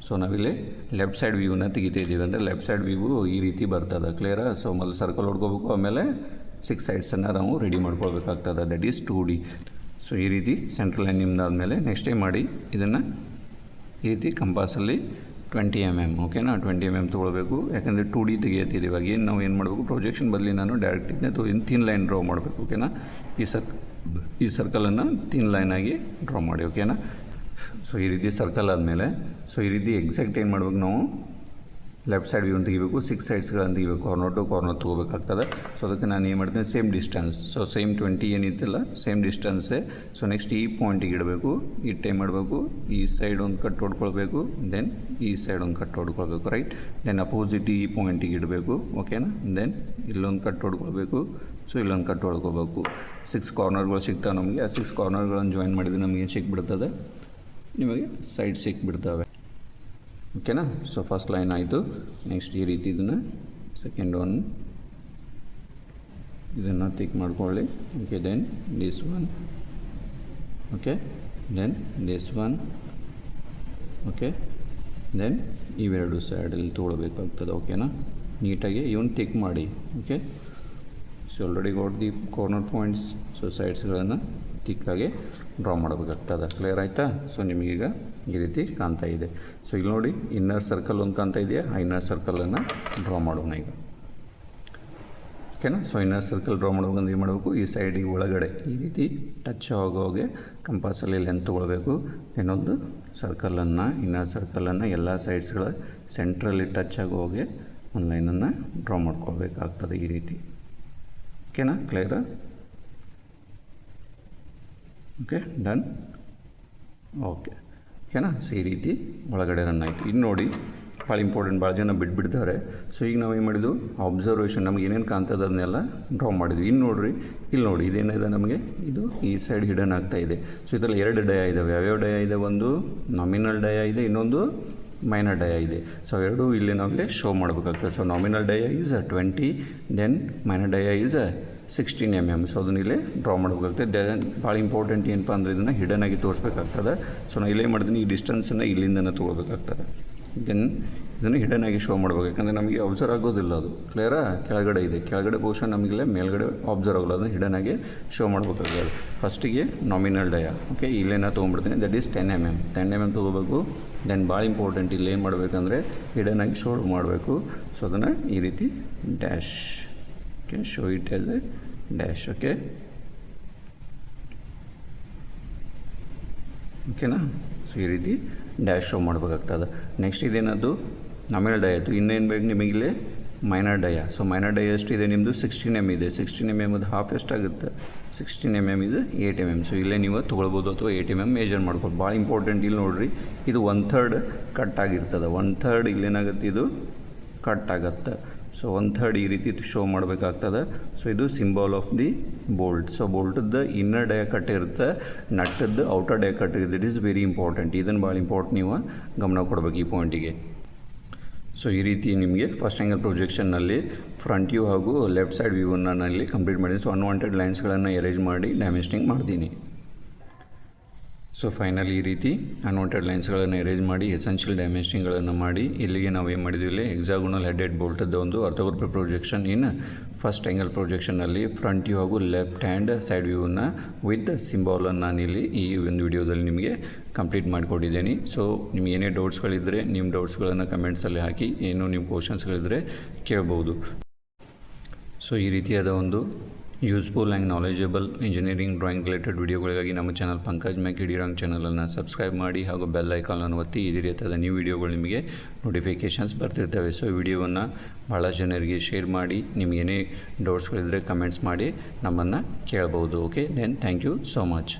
ಸೊ ನಾವಿಲ್ಲಿ ಲೆಫ್ಟ್ ಸೈಡ್ ವ್ಯೂನ ತೆಗಿತಿದ್ದೀವಿ. ಅಂದರೆ ಲೆಫ್ಟ್ ಸೈಡ್ ವ್ಯೂ ಈ ರೀತಿ ಬರ್ತದೆ. ಕ್ಲಿಯರಾ? ಸೊ ಮೊದಲು ಸರ್ಕಲ್ ಹೊಡ್ಕೋಬೇಕು, ಆಮೇಲೆ 6 ಸೈಡ್ಸನ್ನು ನಾವು ರೆಡಿ ಮಾಡ್ಕೊಳ್ಬೇಕಾಗ್ತದೆ. That is 2D. ಸೊ ಈ ರೀತಿ ಸೆಂಟ್ರಲ್ ಲೈನ್ ನಿಮ್ದಾದಮೇಲೆ ನೆಕ್ಸ್ಟ್ ಏನು ಮಾಡಿ, ಇದನ್ನು ಈ ರೀತಿ ಕಂಪಾಸಲ್ಲಿ 20 mm. ಓಕೆನಾ? 20 mm ತೊಗೊಳ್ಬೇಕು. ಯಾಕಂದರೆ 2D ತೆಗಿಯತ್ತಿದೆ. ಇವಾಗ ನಾವು ಏನು ಮಾಡಬೇಕು, ಪ್ರೊಜೆಕ್ಷನ್ ಬದಲಿ ನಾನು ಡೈರೆಕ್ಟ್ ಇದನ್ನ ಥೀನ್ ಲೈನ್ ಡ್ರಾ ಮಾಡಬೇಕು. ಓಕೆನಾ? ಈ ಸರ್ಕಲನ್ನು ಥೀನ್ ಲೈನಾಗಿ ಡ್ರಾ ಮಾಡಿ. ಓಕೆನಾ? ಸೊ ಈ ರೀತಿ ಸರ್ಕಲ್ ಆದಮೇಲೆ ಸೊ ಈ ರೀತಿ ಎಕ್ಸಾಕ್ಟ್ ಏನು ಮಾಡ್ಬೇಕು, ನಾವು ಲೆಫ್ಟ್ ಸೈಡ್ ವ್ಯೂನ ತೆಗಿಬೇಕು, 6 ಸೈಡ್ಸ್ಗಳನ್ನು ತೆಗಿಬೇಕು. ಕಾರ್ನರ್ ಟು ಕಾರ್ನರ್ ತೊಗೋಬೇಕಾಗ್ತದೆ. ಸೊ ಅದಕ್ಕೆ ನಾನು ಏನು ಮಾಡ್ತೀನಿ, ಸೇಮ್ ಡಿಸ್ಟೆನ್ಸ್. ಸೊ ಸೇಮ್ 20 ಏನಿತ್ತಲ್ಲ, ಸೇಮ್ ಡಿಸ್ಟೆನ್ಸೇ. ಸೊ ನೆಕ್ಸ್ಟ್ ಈ ಪಾಯಿಂಟಿಗೆ ಇಡಬೇಕು. ಇಟ್ಟು ಏನು ಮಾಡಬೇಕು, ಈ ಸೈಡ್ ಒಂದು ಕಟ್ ಹೊಡ್ಕೊಳ್ಬೇಕು, ದೆನ್ ಈ ಸೈಡ್ ಒಂದು ಕಟ್ ಹೊಡ್ಕೊಳ್ಬೇಕು. ರೈಟ್? ದೆನ್ ಅಪೋಸಿಟ್ ಈ ಪಾಯಿಂಟಿಗೆ ಇಡಬೇಕು. ಓಕೆನಾ? ದೆನ್ ಇಲ್ಲೊಂದು ಕಟ್ ಹೊಡ್ಕೊಳ್ಬೇಕು. ಸೊ ಇಲ್ಲೊಂದು ಕಟ್ ಹೊಡ್ಕೋಬೇಕು. 6 ಕಾರ್ನರ್ಗಳು ಸಿಗ್ತಾವೆ ನಮಗೆ. ಆ 6 ಕಾರ್ನರ್ಗಳನ್ನು ಜಾಯಿನ್ ಮಾಡಿದರೆ ನಮಗೆ ಏನು ಸಿಕ್ಬಿಡ್ತದೆ, ನಿಮಗೆ ಸೈಡ್ ಸಿಕ್ಬಿಡ್ತವೆ. ಓಕೆನಾ? ಸೊ ಫಸ್ಟ್ ಲೈನ್ ಆಯಿತು. ನೆಕ್ಸ್ಟ್ ಈ ರೀತಿ ಇದನ್ನು ಸೆಕೆಂಡ್ ಒನ್ ಇದನ್ನು ತಿಕ್ ಮಾಡ್ಕೊಳ್ಳಿ. Okay, then this one. Okay, then this one. Okay, then ಇವೆರಡು ಸೈಡಲ್ಲಿ ತೊಗೊಳ್ಬೇಕಾಗ್ತದೆ. ಓಕೆನಾ? ನೀಟಾಗಿ ಇವನು ತಿಕ್ ಮಾಡಿ. Okay, so already got the corner points. So ಸೈಡ್ಸ್ಗಳನ್ನು ತಿಕ್ಕಾಗಿ ಡ್ರಾ ಮಾಡಬೇಕಾಗ್ತದೆ. ಕ್ಲಿಯರ್ ಆಯಿತಾ? ಸೊ ನಿಮಗೀಗ ಈ ರೀತಿ ಕಾಣ್ತಾ ಇದೆ. ಸೊ ಇಲ್ಲಿ ನೋಡಿ, ಇನ್ನರ್ ಸರ್ಕಲ್ ಒಂದು ಕಾಣ್ತಾ ಇದೆಯಾ, ಆ ಇನ್ನರ್ ಸರ್ಕಲನ್ನು ಡ್ರಾ ಮಾಡೋಣ ಈಗ. ಓಕೆನಾ? ಸೊ ಇನ್ನರ್ ಸರ್ಕಲ್ ಡ್ರಾ ಮಾಡ್ಬೇಕಂದ್ರೆ ಏನು ಮಾಡಬೇಕು, ಈ ಸೈಡಿಗೆ ಒಳಗಡೆ ಈ ರೀತಿ ಟಚ್ ಆಗೋಗೆ ಕಂಪಾಸಲ್ಲಿ ಲೆಂತ್ ತೊಗೊಳ್ಬೇಕು. ಇನ್ನೊಂದು ಸರ್ಕಲನ್ನು, ಇನ್ನರ್ ಸರ್ಕಲನ್ನು ಎಲ್ಲ ಸೈಡ್ಸ್ಗಳ ಸೆಂಟ್ರಲ್ಲಿ ಟಚ್ ಆಗೋಗೆ ಒಂದು ಲೈನನ್ನು ಡ್ರಾ ಮಾಡ್ಕೊಳ್ಬೇಕಾಗ್ತದೆ ಈ ರೀತಿ. ಓಕೆನಾ? ಕ್ಲಿಯರಾ? Okay, done. ಓಕೆ, ಓಕೆನಾ? ಸೊ ಈ ರೀತಿ ಒಳಗಡೆ ರನ್ ಆಯಿತು. ಇನ್ನು ನೋಡಿ, ಭಾಳ ಇಂಪಾರ್ಟೆಂಟ್, ಭಾಳ ಜನ ಬಿಟ್ಬಿಡ್ತಾರೆ. ಸೊ ಈಗ ನಾವು ಏನು ಮಾಡಿದ್ವು, ಅಬ್ಸರ್ವೇಷನ್ ನಮ್ಗೆ ಏನೇನು ಕಾಣ್ತದೆ ಅದನ್ನೆಲ್ಲ ಡ್ರಾ ಮಾಡಿದ್ವಿ. ಇನ್ನು ನೋಡಿರಿ, ಇಲ್ಲಿ ನೋಡಿ, ಇದೇನಿದೆ ನಮಗೆ, ಇದು ಈ ಸೈಡ್ ಹಿಡನ್ ಆಗ್ತಾಯಿದೆ. ಸೊ ಇದರಲ್ಲಿ 2 ಡಯ ಇದ್ದಾವೆ. ಯಾವ್ಯಾವ ಡಯ ಇದೆ, ಒಂದು ನಾಮಿನಲ್ ಡಯ ಇದೆ, ಇನ್ನೊಂದು ಮೈನರ್ ಡಯ ಇದೆ. ಸೊ ಎರಡೂ ಇಲ್ಲಿ ನಾವಿಲ್ಲಿ ಶೋ ಮಾಡಬೇಕಾಗ್ತದೆ. So nominal dia is 20, then minor dia is 16 mm. So ಅದನ್ನ ಇಲ್ಲಿ ಡ್ರಾ ಮಾಡಬೇಕಾಗ್ತದೆ. ದೆನ್ ಭಾಳ ಇಂಪಾರ್ಟೆಂಟ್ ಏನಪ್ಪ ಅಂದರೆ ಇದನ್ನು ಹಿಡನ್ ಆಗಿ ತೋರಿಸ್ಬೇಕಾಗ್ತದೆ. ಸೊ ನಾನು ಇಲ್ಲೇ ಮಾಡ್ತೀನಿ, ಈ ಡಿಸ್ಟೆನ್ಸನ್ನು ಇಲ್ಲಿಂದನೇ ತೊಗೊಳ್ಬೇಕಾಗ್ತದೆ. ದೆನ್ ಇದನ್ನು ಹಿಡನ್ ಆಗಿ ಶೋ ಮಾಡಬೇಕು. ಯಾಕಂದರೆ ನಮಗೆ ಅಬ್ಸರ್ವ್ ಆಗೋದಿಲ್ಲ ಅದು. ಕ್ಲಿಯರಾ? ಕೆಳಗಡೆ ಇದೆ, ಕೆಳಗಡೆ ಪೋರ್ಷನ್ ನಮಗಿಲ್ಲ, ಮೇಲ್ಗಡೆ ಅಬ್ಸರ್ವ್ ಆಗೋಲ್ಲ. ಅದನ್ನು ಹಿಡನ್ ಆಗಿ ಶೋ ಮಾಡಬೇಕಾಗ್ತದೆ. ಫಸ್ಟಿಗೆ ನಾಮಿನಲ್ ಡಯ. ಓಕೆ, ಇಲ್ಲೇನ ತೊಗೊಂಡ್ಬಿಡ್ತೀನಿ, ದಟ್ ಈಸ್ 10 mm. 10 mm ತೊಗೋಬೇಕು. ದೆನ್ ಭಾಳ ಇಂಪಾರ್ಟೆಂಟ್, ಇಲ್ಲಿ ಏನು ಮಾಡಬೇಕಂದ್ರೆ ಹಿಡನ್ ಆಗಿ ಶೋ ಮಾಡಬೇಕು. ಸೊ ಅದನ್ನು ಈ ರೀತಿ dash. Okay, show it as A dash. Okay, ಓಕೆನಾ? ಸೊ ಈ ರೀತಿ ಡ್ಯಾಶ್ ಶೋ ಮಾಡಬೇಕಾಗ್ತದೆ. ನೆಕ್ಸ್ಟ್ ಇದೇನದು ನಾಮಿನಲ್ ಡಯ ಆಯಿತು. ಇನ್ನೇನು ಬೇಕು ನಿಮಗಿಲ್ಲಿ, ಮೈನರ್ ಡಯ. ಸೊ ಮೈನರ್ ಡಯ ಎಷ್ಟಿದೆ ನಿಮ್ಮದು, 16 mm ಇದೆ. 16 mm ಅದು ಹಾಫ್ ಎಷ್ಟಾಗುತ್ತೆ, 16 mm ಇದು 8 mm. ಸೊ ಇಲ್ಲೇ ನೀವು ತೊಗೊಳ್ಬೋದು, ಅಥವಾ 8 mm ಮೇಜರ್ ಮಾಡ್ಬೋದು. ಭಾಳ ಇಂಪಾರ್ಟೆಂಟ್, ಇಲ್ಲಿ ನೋಡಿರಿ, ಇದು 1/3 ಕಟ್ ಆಗಿರ್ತದೆ. 1/3 ಇಲ್ಲೇನಾಗುತ್ತೆ, ಇದು ಕಟ್ ಆಗುತ್ತೆ. ಸೊ 1/3 ಈ ರೀತಿ ಶೋ ಮಾಡಬೇಕಾಗ್ತದೆ. ಸೊ ಇದು symbol of the bolt. So ಬೋಲ್ಟದ್ದು ಇನ್ನರ್ ಡಯ ಕಟ್ ಇರುತ್ತೆ, ನಟ್ಟದ್ದು ಔಟರ್ ಡಯ ಕಟ್ ಇರುತ್ತೆ. It is very important. ಇದನ್ನು ಭಾಳ ಇಂಪಾರ್ಟೆಂಟ್, ನೀವು ಗಮನ ಕೊಡಬೇಕು ಈ ಪಾಯಿಂಟಿಗೆ. ಸೊ ಈ ರೀತಿ ನಿಮಗೆ ಫಸ್ಟ್ ಆ್ಯಂಗಲ್ ಪ್ರೊಜೆಕ್ಷನ್ನಲ್ಲಿ ಫ್ರಂಟ್ ವ್ಯೂ ಹಾಗೂ ಲೆಫ್ಟ್ ಸೈಡ್ ವ್ಯೂವನ್ನು ನಾನಲ್ಲಿ ಕಂಪ್ಲೀಟ್ ಮಾಡಿದ್ದೀನಿ. ಸೊ ಅನ್ವಾಂಟೆಡ್ ಲೈನ್ಸ್ಗಳನ್ನು ಎರೇಂಜ್ ಮಾಡಿ ಡೈಮೆನ್ಷನಿಂಗ್ ಮಾಡ್ತೀನಿ. ಸೊ ಫೈನಲಿ ಈ ರೀತಿ ಅನ್ವಾಂಟೆಡ್ ಲೈನ್ಸ್ಗಳನ್ನು ಎರೇಂಜ್ ಮಾಡಿ ಎಸೆನ್ಷಿಯಲ್ ಡೈಮೆನ್ಷನಿಂಗ್ಗಳನ್ನು ಮಾಡಿ ಇಲ್ಲಿಗೆ ನಾವು ಏನು ಮಾಡಿದ್ವಿ ಇಲ್ಲಿ ಹೆಕ್ಸಾಗೋನಲ್ ಹೆಡೆಡ್ ಬೋಲ್ಟದ್ದು ಒಂದು orthographic projection in first angle ಪ್ರೊಜೆಕ್ಷನಲ್ಲಿ ಫ್ರಂಟ್ ವ್ಯೂ ಹಾಗೂ ಲೆಫ್ಟ್ ಹ್ಯಾಂಡ್ ಸೈಡ್ ವ್ಯೂವನ್ನು ವಿತ್ ಸಿಂಬಾಲನ್ನು ನಾನಿಲ್ಲಿ ಈ ಒಂದು ವಿಡಿಯೋದಲ್ಲಿ ನಿಮಗೆ ಕಂಪ್ಲೀಟ್ ಮಾಡಿಕೊಟ್ಟಿದ್ದೀನಿ. ಸೊ ನಿಮ್ಗೆ ಏನೇ ಡೌಟ್ಸ್ಗಳಿದ್ದರೆ ನಿಮ್ಮ ಡೌಟ್ಸ್ಗಳನ್ನು ಕಮೆಂಟ್ಸಲ್ಲಿ ಹಾಕಿ, ಏನು ನಿಮ್ಮ ಕ್ವಶನ್ಸ್ಗಳಿದ್ದರೆ ಕೇಳ್ಬೋದು. ಸೊ ಈ ರೀತಿಯಾದ ಒಂದು useful and knowledgeable engineering drawing related ವಿಡಿಯೋಗಳಿಗಾಗಿ ನಮ್ಮ ಚಾನಲ್ ಪಂಕಜ್ ಮ್ಯಾಕ್ ಡಿರಾಂಗ್ ಚಾನಲನ್ನು ಸಬ್ಸ್ಕ್ರೈಬ್ ಮಾಡಿ ಹಾಗೂ ಬೆಲ್ ಐಕಾನನ್ನು ಒತ್ತಿ ಇದೇ ರೀತಿಯಾದ ನ್ಯೂ ವಿಡಿಯೋಗಳು ನಿಮಗೆ ನೋಟಿಫಿಕೇಷನ್ಸ್ ಬರ್ತಿರ್ತವೆ. ಸೊ ಈ ವಿಡಿಯೋವನ್ನು ಭಾಳ ಜನರಿಗೆ ಶೇರ್ ಮಾಡಿ, ನಿಮಗೇನೇ ಡೌಟ್ಸ್ಗಳಿದ್ದರೆ ಕಮೆಂಟ್ಸ್ ಮಾಡಿ ನಮ್ಮನ್ನು ಕೇಳ್ಬೋದು. Okay, then thank you so much.